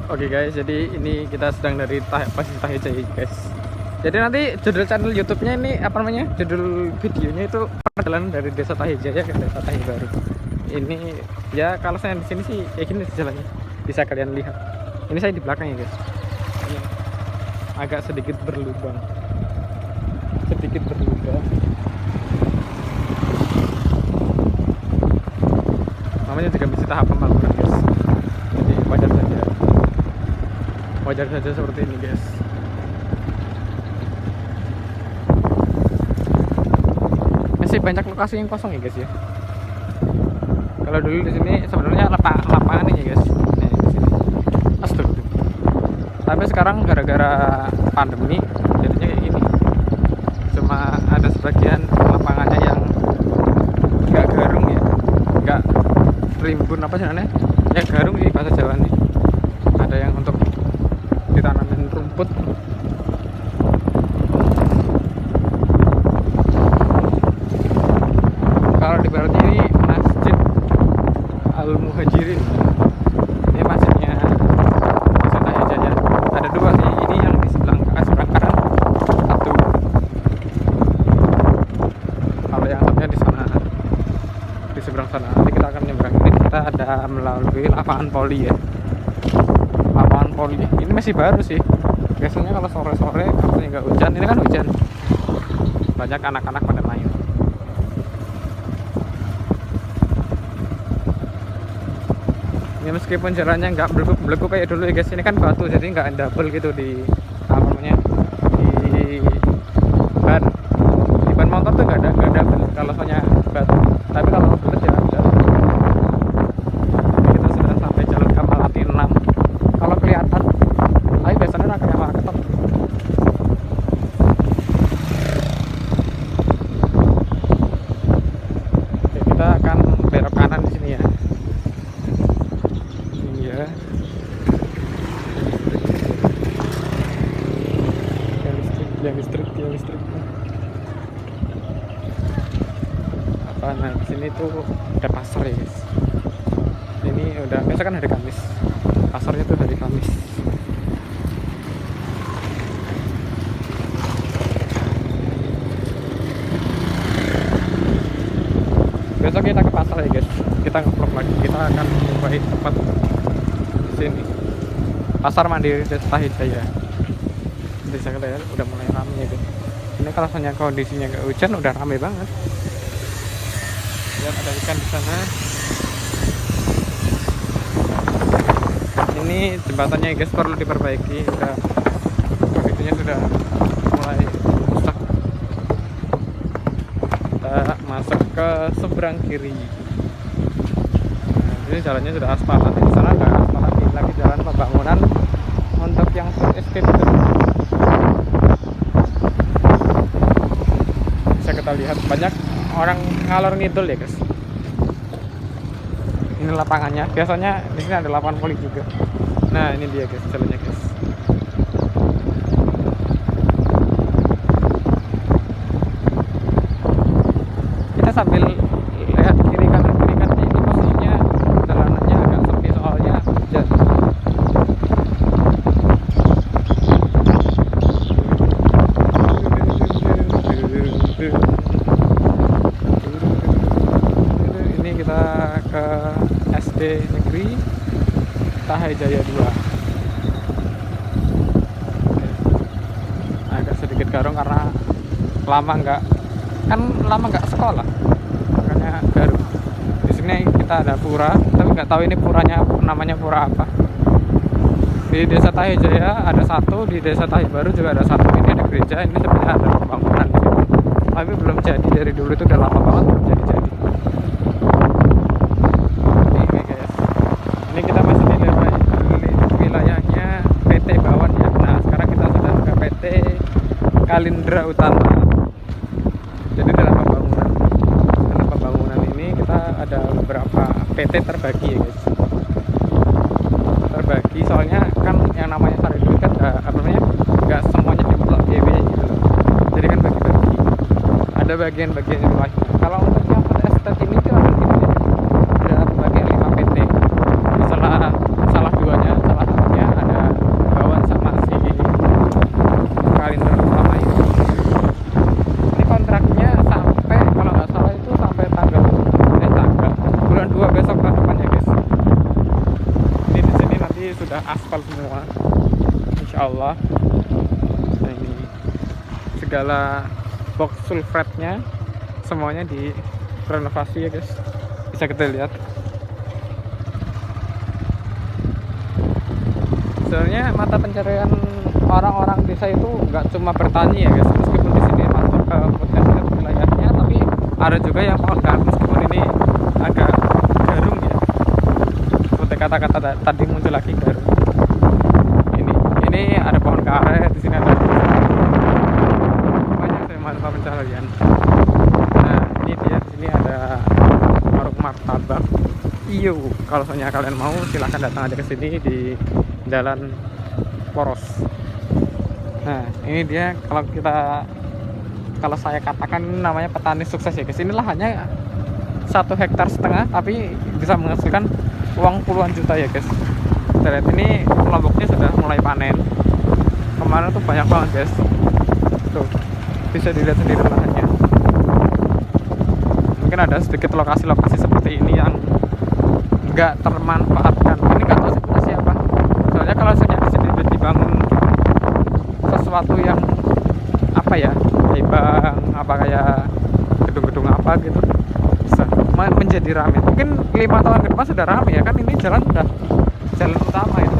Oke guys, jadi ini kita sedang dari posisi Tahijaya guys. Jadi nanti judul channel YouTube-nya ini apa namanya? Judul videonya itu perjalanan dari Desa Tahijaya ke Desa Tahi Baru. Ini ya kalau saya di sini sih kayak gini jalannya. Bisa kalian lihat. Ini saya di belakang ya guys. Ini agak sedikit berlubang. Sedikit berlubang. Namanya juga masih tahap pembangunan guys. Jadi wajar saja. Wajar saja seperti ini guys. Masih banyak lokasi yang kosong ya guys ya. Kalau dulu di sini sebenarnya lapangan ini guys. Nih di sini. Astaga. Tapi sekarang gara-gara pandemi jadinya kayak gini. Cuma ada sebagian lapangannya yang nggak garung ya, nggak rimbun apa sih namanya? Ya garung sih bahasa Jawa nih. Ada yang untuk ditanamin rumput. Kalau di barat ini Masjid Al Muhajirin, ini masjidnya Desa Tahijaya. Ada dua sih, ini yang di sebelah kanan, satu. Kalau yang satunya di sana, di seberang sana. Nanti kita akan nyebrang ini, kita ada melalui lapangan poli ya. Lapangan poli ini masih baru sih. Biasanya kalau sore-sore kalau nggak hujan, ini kan hujan, banyak anak-anak pada main. Ya meskipun jalannya nggak beleguk kayak dulu ya guys, ini kan batu jadi nggak double gitu di apa namanya, di ban di ban motor tuh nggak double kalau soalnya batu, tapi kalau belet ya ada. Kita sudah sampai Jalan Kamalati 6 kalau kelihatan, tapi biasanya nggak kayak ketok. Oke, kita akan belok kanan di sini ya. Iya. Yang listrik. Apa nah di sini tuh ada pasar ya guys. Ini udah biasa kan hari Kamis. Pasarnya tuh hari Kamis. Besok kita ke pasar ya guys. Kita nge-vlog lagi. Kita akan mencobai tempat di sini. Pasar Mandiri Desa Tahijaya. Bisa kalian udah mulai ramai ya guys. Ini kalau misalnya kondisinya nggak hujan udah ramai banget. Lihat ada ikan di sana. Ini jembatannya guys perlu diperbaiki. Udah kondisinya sudah mulai rusak. Kita masuk ke seberang kiri. Nah, ini jalannya sudah aspal. Nanti di sana ada aspal lagi jalan pembangunan untuk yang full escape itu. Bisa kita lihat banyak orang ngalor ngidul ya guys. Ini lapangannya. Biasanya di sini ada lapangan voli juga. Nah ini dia guys jalannya guys. Kita sambil lihat kiri kanan ini posisinya jalanannya agak sepi soalnya hujan. Ini kita ke SD Negeri Tahijaya 2. Agak sedikit garong karena lama nggak sekolah, makanya garong. Di sini kita ada pura, tapi nggak tahu ini puranya namanya pura apa. Di Desa Tahijaya ada satu, di Desa Tahi Baru juga ada satu. Ini ada gereja, ini sebenarnya ada pembangunan di sini. Tapi belum jadi, dari dulu itu udah lama banget belum jadi. Ini guys, ini kita masih di wilayahnya PT Bawan ya. Nah sekarang kita sudah ke PT Kalindra Utama. Jadi dalam pembangunan ini kita ada beberapa PT terbagi ya guys. Terbagi soalnya kan yang namanya sari duit kan apa namanya, nggak semuanya diplot GW gitu loh. Jadi kan bagi-bagi. Ada bagian-bagian yang lainnya. Kalau untuk yang estet ini tuh ada gini ya. Ada bagian 5 PT. Salah satunya nanti sudah aspal semua insya Allah. Nah, ini segala box sulfratnya semuanya direnovasi ya guys, bisa kita lihat. Sebenarnya mata pencarian orang-orang desa itu nggak cuma bertani ya guys, meskipun di sini masuk ke potensial wilayahnya, tapi ada juga yang pohon karet, meskipun ini agak garung ya, seperti kata-kata tadi muncul lagi garung. Ini ada pohon karet, di sini ada banyak saya mata pencarian. Nah ini dia, di sini ada warung martabak. Iyo, kalau misalnya kalian mau silahkan datang aja ke sini di Jalan Poros. Nah ini dia, kalau saya katakan namanya petani sukses ya guys. Ini lahannya 1,5 hektar tapi bisa menghasilkan uang puluhan juta ya guys. Kita lihat ini kelompoknya sudah mulai panen. Kemarin tuh banyak banget guys. Tuh bisa dilihat sendiri lahannya. Mungkin ada sedikit lokasi-lokasi seperti ini yang nggak termanfaatkan. Ini nggak tahu sebenarnya siapa. Soalnya kalau misalnya di sini dibangun sesuatu yang apa ya, kayak bank, apa kayak gedung-gedung apa gitu, bisa menjadi ramai. Mungkin 5 tahun ke depan sudah ramai ya kan, ini jalan udah jalan utama itu.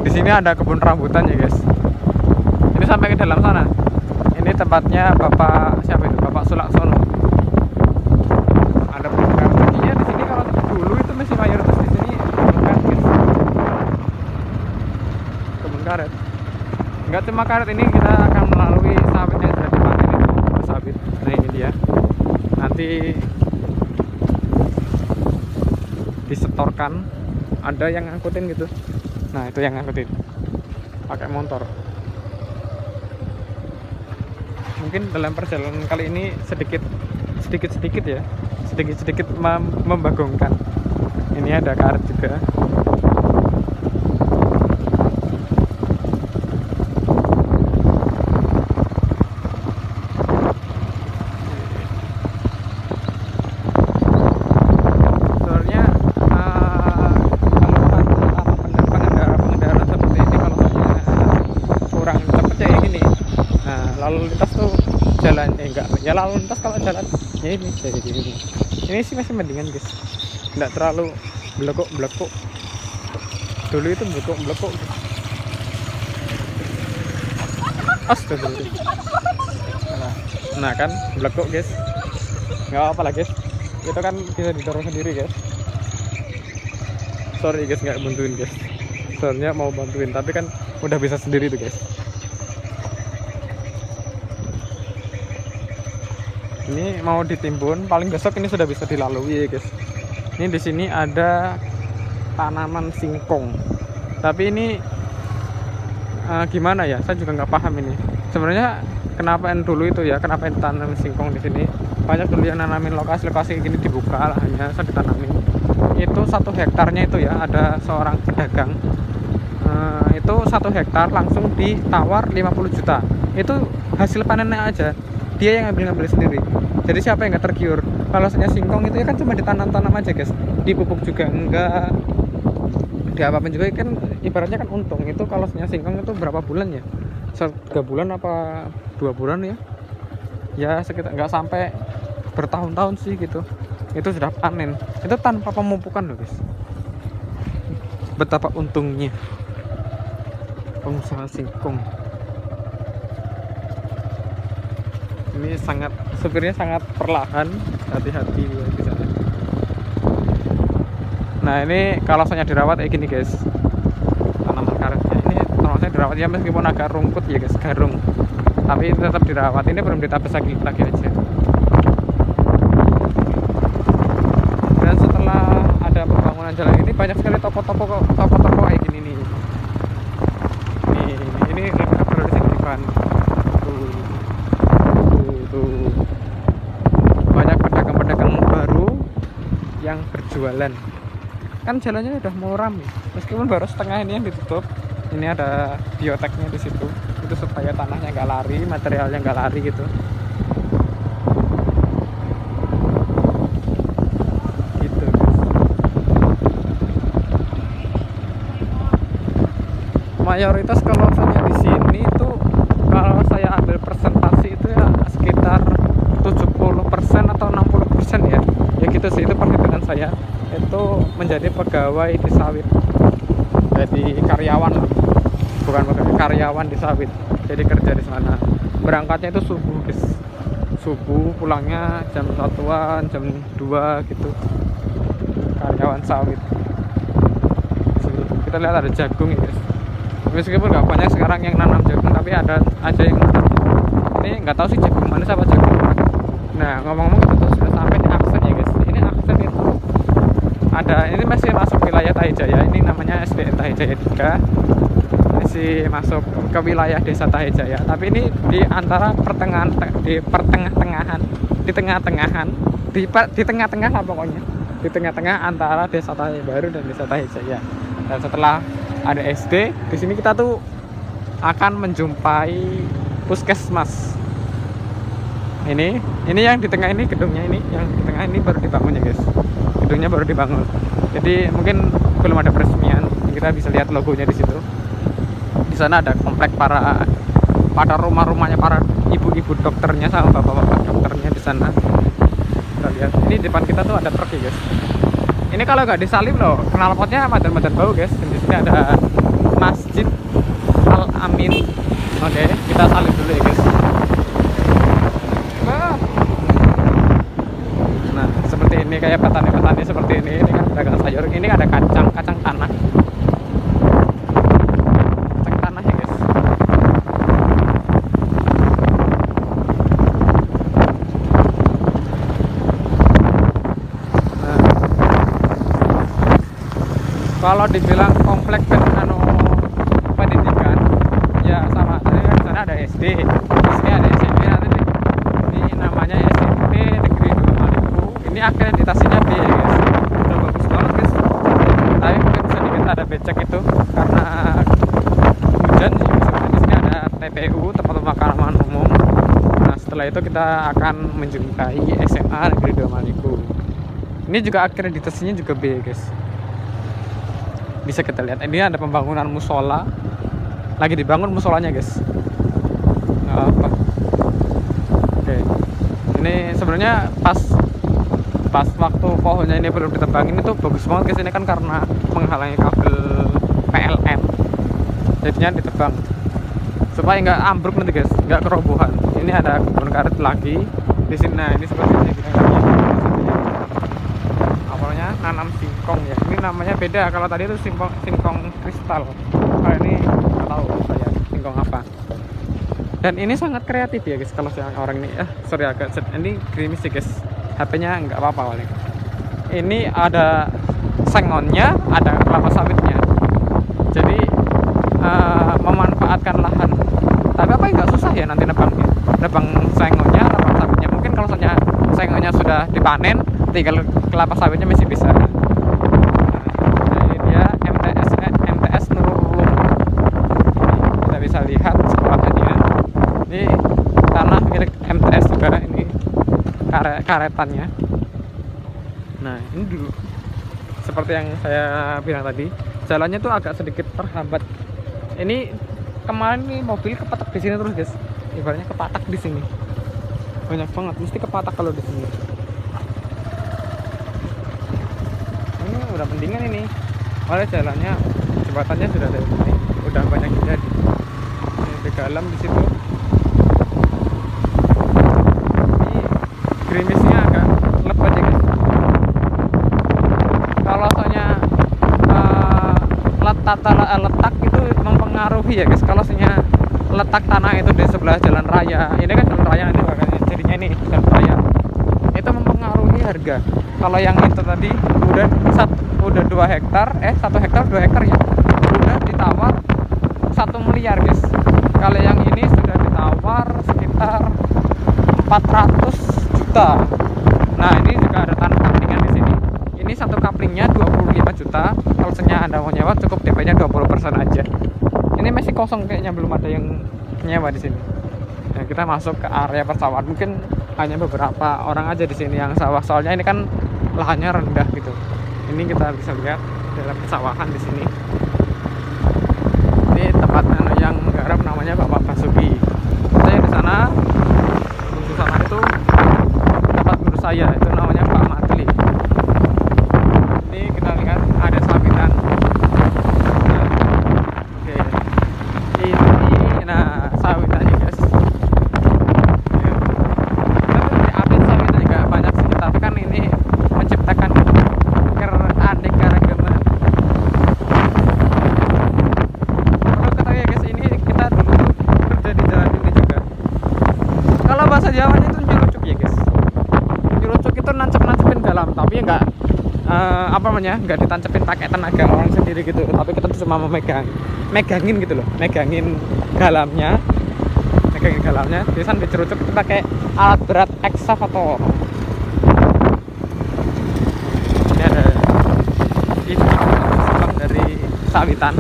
Di sini ada kebun rambutan ya guys. Ini sampai ke dalam sana. Ini tempatnya Bapak siapa itu? Bapak Sulaksono. Ada kebun karetnya di sini. Kalau dulu itu masih mayoritas di sini kebun karet guys. Kebun karet. Enggak cuma karet, ini kita akan melalui sawit yang sudah dipanen itu, sawit. Nah ini dia. Nanti disetorkan, ada yang ngangkutin gitu. Nah itu yang ngangkutin pakai motor. Mungkin dalam perjalanan kali ini sedikit ya, sedikit membagongkan. Ini ada karet juga. Lalu lintas tuh jalan enggak ya, lalu lintas kalau jalan ya ini kayak gini. Ini sih masih mendingan guys, enggak terlalu belekuk. Dulu itu belekuk gitu. Astagfirullah. Nah kan belekuk guys, nggak apa lah guys, itu kan bisa didorong sendiri guys. Sorry guys nggak bantuin guys, soalnya mau bantuin tapi kan udah bisa sendiri tuh guys. Ini mau ditimbun, paling besok ini sudah bisa dilalui ya guys. Ini di sini ada tanaman singkong, tapi ini gimana ya? Saya juga nggak paham ini. Sebenarnya kenapa dulu itu ya? Kenapa tanam singkong di sini? Banyak dulu yang nanamin lokasi-lokasi gini dibuka lahannya, saya ditanamin. Itu 1 hektarnya itu ya, ada seorang pedagang. Itu 1 hektar langsung ditawar 50 juta. Itu hasil panennya aja. Dia yang ngambil sendiri. Jadi siapa yang nggak tergiur? Kalau misalnya singkong itu ya kan cuma ditanam-tanam aja guys, dipupuk juga enggak, diapa-apain juga kan, ibaratnya kan untung. Itu kalau misalnya singkong itu berapa bulan ya? 3 bulan apa 2 bulan ya? Ya sekitar, nggak sampai bertahun-tahun sih gitu. Itu sudah panen. Itu tanpa pemupukan loh guys. Betapa untungnya pengusaha singkong. Ini supirnya sangat perlahan, hati-hati ya di sana. Nah ini kalau misalnya dirawat kayak gini guys, tanaman karetnya ini termasuk dirawat ya, meskipun agak rumput ya guys, garung, tapi tetap dirawat. Ini belum ditapis lagi aja. Dan setelah ada pembangunan jalan ini banyak sekali toko-toko kayak gini nih. Ini baru di sini depan. Banyak pedagang-pedagang baru yang berjualan. Kan jalannya udah mau ramai, meskipun baru setengah ini yang ditutup. Ini ada bioteknya di situ, itu supaya tanahnya nggak lari, materialnya nggak lari gitu. Gitu guys. mayoritas kalau saya di sini itu, kalau saya ambil persentase itu ya sekitar 70% atau 60% ya. Ya gitu sih, itu perhitungan saya. Itu menjadi pegawai di sawit. Jadi karyawan, bukan pegawai, karyawan di sawit. Jadi kerja di sana. Berangkatnya itu subuh, guys. Subuh, pulangnya jam 1-an, jam 2 gitu. Karyawan sawit. Sini, kita lihat ada jagung ya, guys. Meskipun nggak banyak sekarang yang nanam jagung, tapi ada aja yang nanam. Ini nggak tahu sih jagung manis apa jagung merah. Nah, ngomong-ngomong kita tuh sudah sampai di Aksen ya, guys. Ini Aksen itu ada, ini masih masuk wilayah Tahijaya. Ini namanya SDN Tahijaya 3. Masih masuk ke wilayah desa Tahijaya. Tapi ini di antara pertengahan, di pertengah-tengahan, di tengah-tengahan, di tengah-tengah lah pokoknya. Di tengah-tengah antara desa Tahijaya Baru dan desa Tahijaya. Dan setelah ada SD, di sini kita tuh akan menjumpai puskesmas. Ini yang di tengah ini gedungnya, ini yang di tengah ini baru dibangun ya, guys. Gedungnya baru dibangun. Jadi mungkin belum ada peresmian. Kita bisa lihat logonya di situ. Di sana ada komplek pada rumah-rumahnya para ibu-ibu dokternya sama bapak-bapak dokternya di sana. Kita lihat. Ini depan kita tuh ada truk ya, guys. Ini kalau nggak disalib loh, knalpotnya madan-madan bau, guys. Dan di sini ada Masjid Al Amin. Oke, kita salib dulu ya, guys. Nah, seperti ini kayak petani-petani seperti ini kan pedagang sayur. Ini ada kacang tanah. Kacang tanah ya, guys. Nah, kalau dibilang komplek pendidikan ya sama. Di sana ada SD, di sini ada SMP, nanti ini namanya SMP Negeri 2 Maluku. Ini akreditasinya B ya, guys. Udah bagus banget, guys. Tapi mungkin sedikit ada becek itu karena hujan. Di sini ada TPU, tempat pemakaman umum. Nah, setelah itu kita akan menjumpai SMA Negeri 2 Maluku. Ini juga akreditasinya juga B, guys. Bisa kita lihat, ini ada pembangunan musola, lagi dibangun musolanya, guys. Apa? Oke, ini sebenarnya pas waktu pohonnya ini belum ditebangin itu bagus banget, guys. Ini kan karena menghalangi kabel PLN, jadinya ditebang supaya nggak ambruk nanti, guys, nggak kerobohan. Ini ada kebun karet lagi di sini. Nah, ini seperti ini awalnya nanam singkong ya. Ini namanya beda, kalau tadi itu singkong kristal. Kalau ini nggak tahu saya singkong apa. Dan ini sangat kreatif ya, guys. Kalau orang ini sorry agak ini gerimis sih, guys. HP-nya nggak apa-apa paling. Ini ada sengonnya, ada kelapa sawitnya. Jadi memanfaatkan lahan. Tapi apa nggak susah ya nanti nebangnya? Nebang sengonnya, nebang sawitnya. Mungkin kalau misalnya sengonnya sudah dipanen, tinggal kelapa sawitnya masih bisa. Jadi dia MTS Nurul Ulum. Kita bisa lihat sekolahnya. Ini tanah milik MTS juga, ini karetannya. Nah, ini dulu seperti yang saya bilang tadi, jalannya tuh agak sedikit terhambat. Ini kemarin nih mobil kepatak di sini terus, guys. Ibaratnya kepatak di sini. Banyak banget, mesti kepatak kalau di sini. Ini udah mendingan ini. Oleh jalannya, jembatannya sudah ada ini. Udah banyak yang jadi. Ini di dalam di situ. Gerimisnya agak lebat ya, guys. Kalau soalnya letak itu mempengaruhi ya, guys. Kalau soalnya letak tanah itu di sebelah jalan raya, ini kan jalan raya, ini jadinya ini jalan raya, itu mempengaruhi harga. Kalau yang itu tadi udah 2 hektar 1 hektar 2 hektar ya, udah ditawar 1 miliar, guys. Kalau yang ini sudah ditawar sekitar 400 juta. Nah, ini juga ada tanah kaplingan di sini. Ini satu kaplingnya 25 juta. Kalau misalnya Anda mau nyewa, cukup DP-nya 20% aja. Ini masih kosong kayaknya, belum ada yang nyewa di sini. Nah, kita masuk ke area persawahan. Mungkin hanya beberapa orang aja di sini yang sawah. Soalnya ini kan lahannya rendah gitu. Ini kita bisa lihat dalam persawahan di sini. Ini tempat yang menggarap namanya Bapak Basuki. Saya di sana, itu dapat guru saya itu namanya Pak Matli. Ini kita lihat ada sawitan. Nah, oke, ini nah sawitannya guys. Ya. Tapi di update sawitan juga banyak sih, tapi kan ini menciptakan keanekaragaman. Perlu ketahui ya guys, ini kita dulu kerja di jalan ini juga. Kalau bahasa Jawanya itu nyurucuk ya guys. Nyurucuk itu nancep-nancepin galam, tapi enggak apa namanya, enggak ditancepin pakai tenaga orang sendiri gitu, tapi kita tuh cuma megangin gitu loh, megangin galamnya. Biasanya dicerucuk itu pakai alat berat ekskavator. Ini ada ini sambang dari sawitan.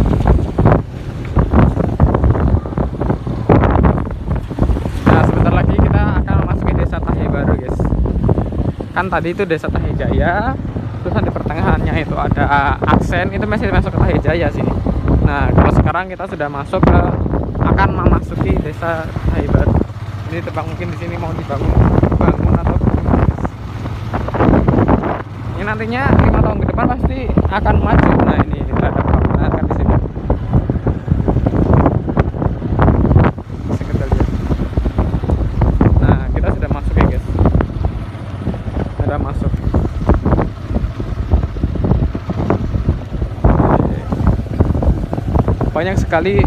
Nah, sebentar lagi kita akan memasuki desa Tahe Baru guys. Kan tadi itu desa Tahe Jaya, terus di pertengahannya itu ada aksen, itu masih masuk ke Tahe Jaya sini. Nah, kalau sekarang kita sudah masuk ke akan memasuki desa Tahe Baru. Ini tebak mungkin di sini mau dibangun atau gimana guys. Ini nantinya 5 tahun ke depan pasti akan maju. Nah, ini kita ada bangunan kan di sini. Sekedar lihat. Nah, kita sudah masuk ya guys. Sudah masuk. Banyak sekali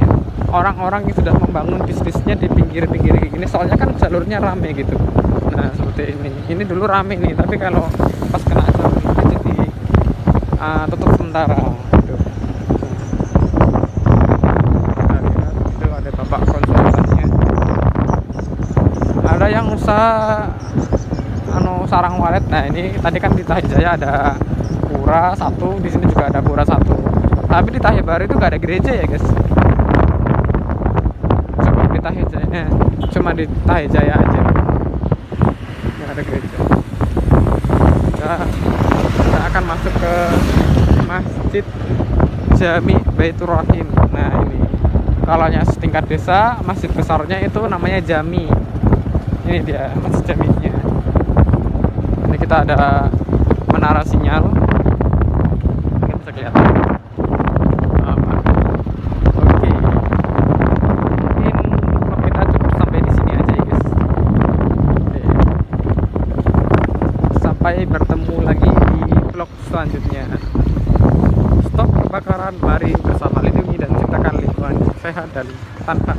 orang-orang yang sudah membangun bisnisnya di pinggir-pinggir gini, soalnya kan jalurnya rame gitu. Nah, seperti ini dulu rame nih, tapi kalau pas kena jalur ini jadi tutup sementara gitu. Nah, lihat, itu ada bapak konsultannya, ada yang usaha sarang walet. Nah, ini tadi kan di Tahe Jaya ada pura satu, di sini juga ada pura satu, tapi di Tahe Baru itu gak ada gereja ya guys. Cuma di Tahe Jaya aja nggak ada gereja. Kita akan masuk ke Masjid Jami Baitur Rahim. Nah, ini kalau yang setingkat desa, masjid besarnya itu namanya Jami. Ini dia Masjid Jaminya. Ini kita ada menara sinyal, mungkin bisa kelihatan. Sampai bertemu lagi di vlog selanjutnya. Stop kebakaran, mari bersama lindungi dan ciptakan lingkungan sehat dan tanpa